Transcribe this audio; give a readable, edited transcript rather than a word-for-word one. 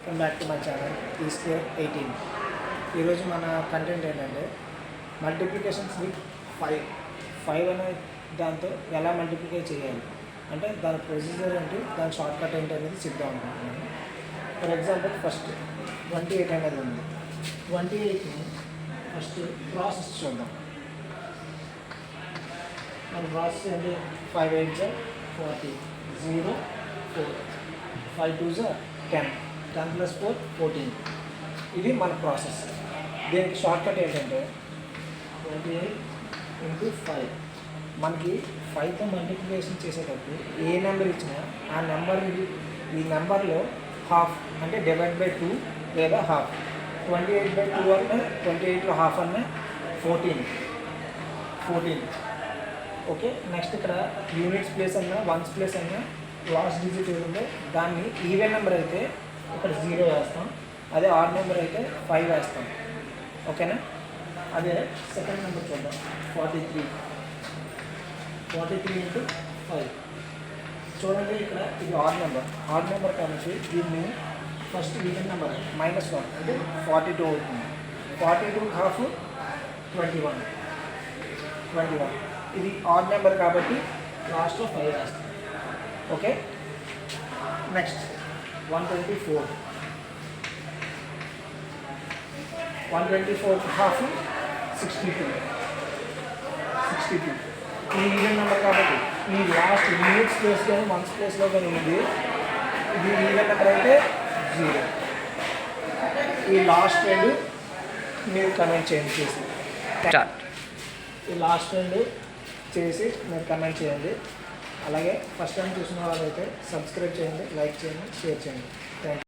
Welcome back to my channel T-Square 18. ఈరోజు మన content ఏంటంటే మల్టిప్లికేషన్స్ విత్ 5 అనే దాంతో ఎలా మల్టిప్లికే చేయాలి అంటే దాని ప్రొసీజర్ ఏంటి, దాని షార్ట్ కట్ ఏంటి అనేది చెప్దాం అనుకుంటున్నాను. ఫర్ ఎగ్జాంపుల్ ఫస్ట్ 28 అనేది ఉంది. 28ని ఫస్ట్ ప్రాసెస్ చూద్దాం. మన ప్రాసెస్ ఏంటి? 5 8 40, 0 4, 5 2 10, 10 + 4 14. ఇది మన ప్రాసెస్. దీనికి షార్ట్ కట్ ఏంటంటే 28 × 5. మనకి 5తో మల్టిప్లికేషన్ చేసేటప్పుడు ఏ నెంబర్ ఇచ్చినా ఆ నెంబర్ ఈ నెంబర్లో హాఫ్ అంటే /2 లేదా హాఫ్. 28/2 అన్నా 28లో హాఫ్ అన్నా 14. ఓకే, నెక్స్ట్ ఇక్కడ యూనిట్స్ ప్లేస్ అన్నా వన్స్ ప్లేస్ అన్నా లాస్ట్ డిజిట్ ఏముందో దాన్ని ఈవెన్ నెంబర్ అయితే ఇక్కడ 0 వేస్తాం, అదే ఆడ్ నెంబర్ అయితే 5 వేస్తాం. ఓకేనా? అదే సెకండ్ నెంబర్ చూద్దాం. 43 × 5. చూడండి, ఇక్కడ ఇది ఆడ్ నెంబర్ కాబట్టి దీన్ని ఫస్ట్ ఈవెన్ నెంబర్ -1 అంటే 42 అవుతుంది. 42 హాఫ్ 21. ఇది ఆడ్ నెంబర్ కాబట్టి లాస్ట్లో 5 వేస్తాం. Okay, next 124 half 62. ఈ ఈవెన్ నెంబర్ కాబట్టి ఈ లాస్ట్ యూనిట్స్ ప్లేస్ కానీ వన్స్ ప్లేస్లో కానీ ఉంది. ఇది ఈవెన్ నెంబర్ అయితే 0. ఈ లాస్ట్ రెండు మీరు కమెంట్ చేయండి చేసి ఈ లాస్ట్ రెండు చేసి మీరు కమెంట్ చేయండి. అలాగే ఫస్ట్ టైం చూసిన వాళ్ళైతే సబ్స్క్రైబ్ చేయండి, లైక్ చేయండి, షేర్ చేయండి. Thank you.